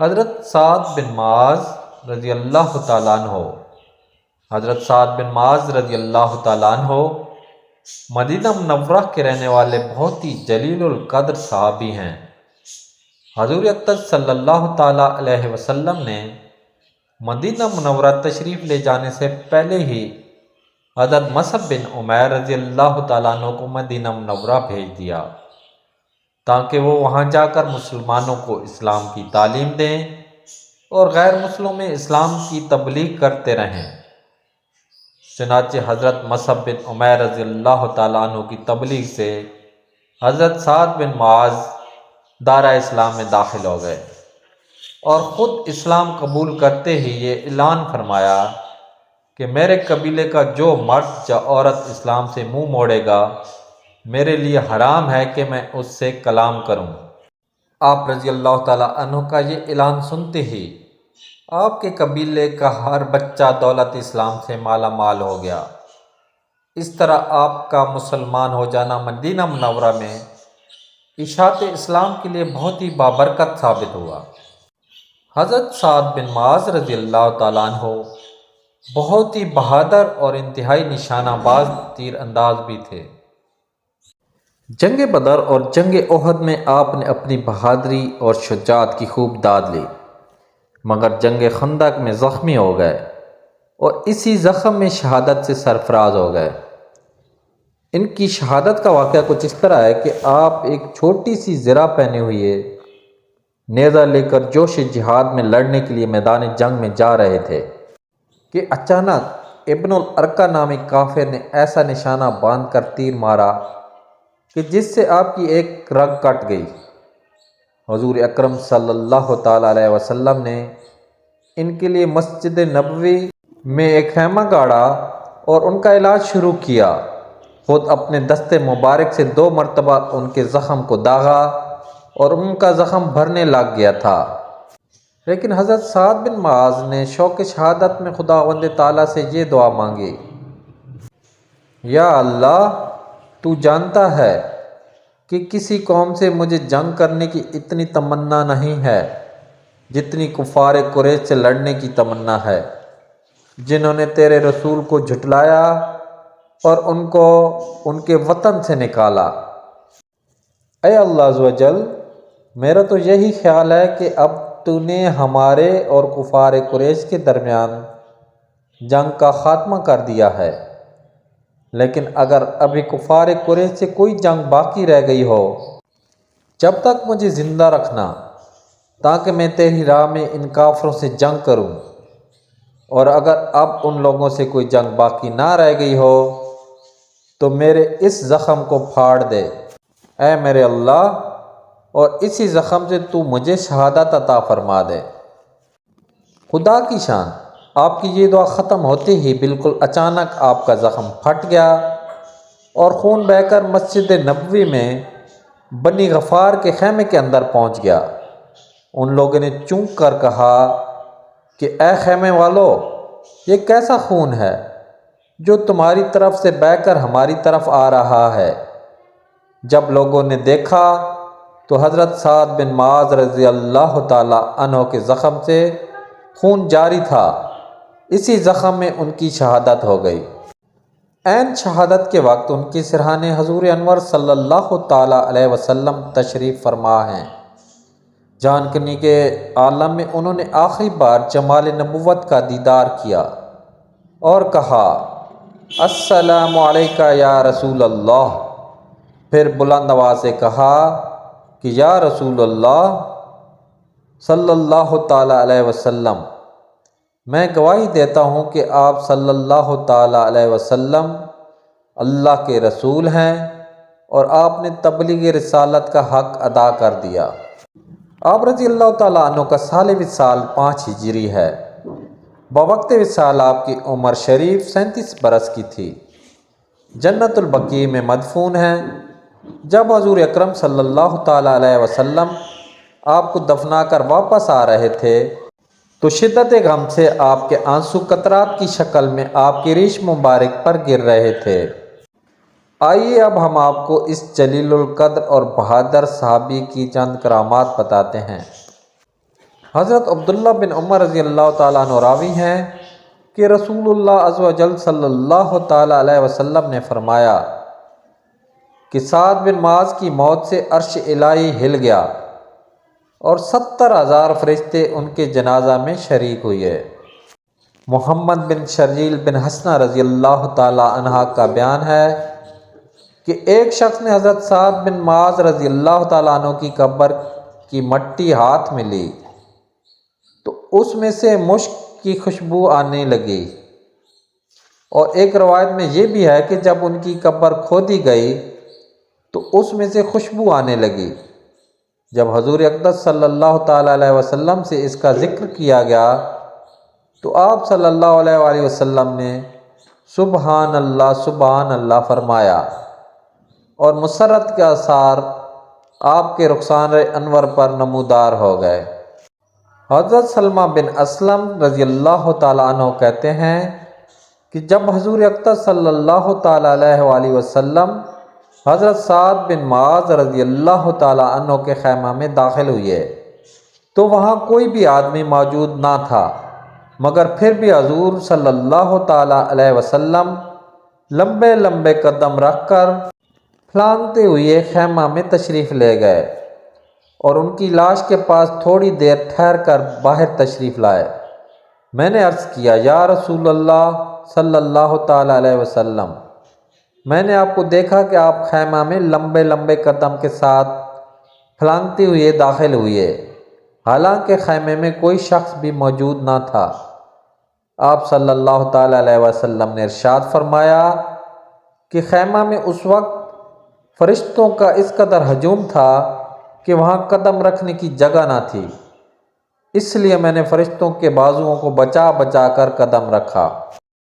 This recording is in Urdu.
حضرت سعد بن معاذ رضی اللہ تعالیٰ عنہ حضرت سعد بن معاذ رضی اللہ تعالیٰ عنہ مدینہ منورہ کے رہنے والے بہت ہی جلیل القدر صحابی ہیں۔ حضور اقدس صلی اللہ تعالیٰ علیہ وسلم نے مدینہ منورہ تشریف لے جانے سے پہلے ہی حضرت مصعب بن عمیر رضی اللہ تعالیٰ عنہ کو مدینہ منورہ بھیج دیا تاکہ وہ وہاں جا کر مسلمانوں کو اسلام کی تعلیم دیں اور غیر مسلموں میں اسلام کی تبلیغ کرتے رہیں۔ چنانچہ حضرت مصعب بن عمیر رضی اللہ تعالیٰ عنہ کی تبلیغ سے حضرت سعد بن معاذ دارہ اسلام میں داخل ہو گئے اور خود اسلام قبول کرتے ہی یہ اعلان فرمایا کہ میرے قبیلے کا جو مرد یا عورت اسلام سے منہ موڑے گا میرے لیے حرام ہے کہ میں اس سے کلام کروں۔ آپ رضی اللہ تعالیٰ عنہ کا یہ اعلان سنتے ہی آپ کے قبیلے کا ہر بچہ دولت اسلام سے مالا مال ہو گیا۔ اس طرح آپ کا مسلمان ہو جانا مدینہ منورہ میں اشاعت اسلام کے لیے بہت ہی بابرکت ثابت ہوا۔ حضرت سعد بن معاذ رضی اللہ تعالیٰ عنہ بہت ہی بہادر اور انتہائی نشانہ باز تیر انداز بھی تھے۔ جنگ بدر اور جنگ احد میں آپ نے اپنی بہادری اور شجاعت کی خوب داد لی، مگر جنگ خندق میں زخمی ہو گئے اور اسی زخم میں شہادت سے سرفراز ہو گئے۔ ان کی شہادت کا واقعہ کچھ اس طرح ہے کہ آپ ایک چھوٹی سی زرہ پہنے ہوئے نیزہ لے کر جوش جہاد میں لڑنے کے لیے میدان جنگ میں جا رہے تھے کہ اچانک ابن الارقہ نامی کافر نے ایسا نشانہ باندھ کر تیر مارا کہ جس سے آپ کی ایک رگ کٹ گئی۔ حضور اکرم صلی اللہ تعالیٰ علیہ وسلم نے ان کے لیے مسجد نبوی میں ایک خیمہ گاڑا اور ان کا علاج شروع کیا۔ خود اپنے دست مبارک سے 2 مرتبہ ان کے زخم کو داغا اور ان کا زخم بھرنے لگ گیا تھا، لیکن حضرت سعد بن معاذ نے شوق شہادت میں خداوند تعالیٰ سے یہ دعا مانگی: یا اللہ، تو جانتا ہے کہ کسی قوم سے مجھے جنگ کرنے کی اتنی تمنا نہیں ہے جتنی کفار قریش سے لڑنے کی تمنا ہے، جنہوں نے تیرے رسول کو جھٹلایا اور ان کو ان کے وطن سے نکالا۔ اے اللہ عز و جل، میرا تو یہی خیال ہے کہ اب تو نے ہمارے اور کفار قریش کے درمیان جنگ کا خاتمہ کر دیا ہے، لیکن اگر ابھی کفار قریش سے کوئی جنگ باقی رہ گئی ہو، جب تک مجھے زندہ رکھنا تاکہ میں تیری راہ میں ان کافروں سے جنگ کروں، اور اگر اب ان لوگوں سے کوئی جنگ باقی نہ رہ گئی ہو تو میرے اس زخم کو پھاڑ دے، اے میرے اللہ، اور اسی زخم سے تو مجھے شہادت عطا فرما دے۔ خدا کی شان، آپ کی یہ دعا ختم ہوتے ہی بالکل اچانک آپ کا زخم پھٹ گیا اور خون بہہ کر مسجد نبوی میں بنی غفار کے خیمے کے اندر پہنچ گیا۔ ان لوگوں نے چونک کر کہا کہ اے خیمے والو، یہ کیسا خون ہے جو تمہاری طرف سے بہہ کر ہماری طرف آ رہا ہے؟ جب لوگوں نے دیکھا تو حضرت سعد بن معاذ رضی اللہ تعالیٰ عنہ کے زخم سے خون جاری تھا۔ اسی زخم میں ان کی شہادت ہو گئی۔ عین شہادت کے وقت ان کے سرہانے حضور انور صلی اللہ تعالیٰ علیہ وسلم تشریف فرما ہیں۔ جان کنی کے عالم میں انہوں نے آخری بار جمال نبوت کا دیدار کیا اور کہا: السلام علیکہ یا رسول اللہ۔ پھر بلند آواز سے کہا کہ یا رسول اللہ صلی اللہ تعالیٰ علیہ وسلم، میں گواہی دیتا ہوں کہ آپ صلی اللہ تعالیٰ علیہ وسلم اللہ کے رسول ہیں اور آپ نے تبلیغ رسالت کا حق ادا کر دیا۔ آپ رضی اللہ تعالیٰ عنہ کا سال وصال 5 ہجری ہے۔ بوقت وصال آپ کی عمر شریف 37 برس کی تھی۔ جنت البقیع میں مدفون ہیں۔ جب حضور اکرم صلی اللہ تعالیٰ علیہ وسلم آپ کو دفنا کر واپس آ رہے تھے تو شدت غم سے آپ کے آنسو قطرات کی شکل میں آپ کی ریش مبارک پر گر رہے تھے۔ آئیے اب ہم آپ کو اس جلیل القدر اور بہادر صحابی کی چند کرامات بتاتے ہیں۔ حضرت عبداللہ بن عمر رضی اللہ تعالیٰ عنہ راوی ہیں کہ رسول اللہ عز و جل صلی اللہ تعالیٰ علیہ وسلم نے فرمایا کہ سعد بن معاذ کی موت سے عرش الہی ہل گیا اور 70,000 فرشتے ان کے جنازہ میں شریک ہوئے۔ محمد بن شرجیل بن حسنہ رضی اللہ تعالیٰ عنہ کا بیان ہے کہ ایک شخص نے حضرت سعد بن معاذ رضی اللہ تعالیٰ عنہ کی قبر کی مٹی ہاتھ میں لی تو اس میں سے مشک کی خوشبو آنے لگی، اور ایک روایت میں یہ بھی ہے کہ جب ان کی قبر کھودی گئی تو اس میں سے خوشبو آنے لگی۔ جب حضور اقدس صلی اللہ تعالیٰ علیہ وسلم سے اس کا ذکر کیا گیا تو آپ صلی اللہ علیہ وآلہ وسلم نے سبحان اللہ فرمایا، اور مسرت کے آثار آپ کے رخسان انور پر نمودار ہو گئے۔ حضرت سلمہ بن اسلم رضی اللہ تعالیٰ عنہ کہتے ہیں کہ جب حضور اقدس صلی اللہ تعالیٰ علیہ وآلہ وسلم حضرت سعد بن معاذ رضی اللہ تعالیٰ عنہ کے خیمہ میں داخل ہوئے تو وہاں کوئی بھی آدمی موجود نہ تھا، مگر پھر بھی حضور صلی اللہ تعالیٰ علیہ وسلم لمبے لمبے قدم رکھ کر پھلانگتے ہوئے خیمہ میں تشریف لے گئے اور ان کی لاش کے پاس تھوڑی دیر ٹھہر کر باہر تشریف لائے۔ میں نے عرض کیا، یا رسول اللہ صلی اللہ تعالیٰ علیہ وسلم، میں نے آپ کو دیکھا کہ آپ خیمہ میں لمبے لمبے قدم کے ساتھ پھلانگتے ہوئے داخل ہوئے، حالانکہ خیمے میں کوئی شخص بھی موجود نہ تھا۔ آپ صلی اللہ تعالیٰ علیہ وسلم نے ارشاد فرمایا کہ خیمہ میں اس وقت فرشتوں کا اس قدر ہجوم تھا کہ وہاں قدم رکھنے کی جگہ نہ تھی، اس لیے میں نے فرشتوں کے بازوؤں کو بچا بچا کر قدم رکھا۔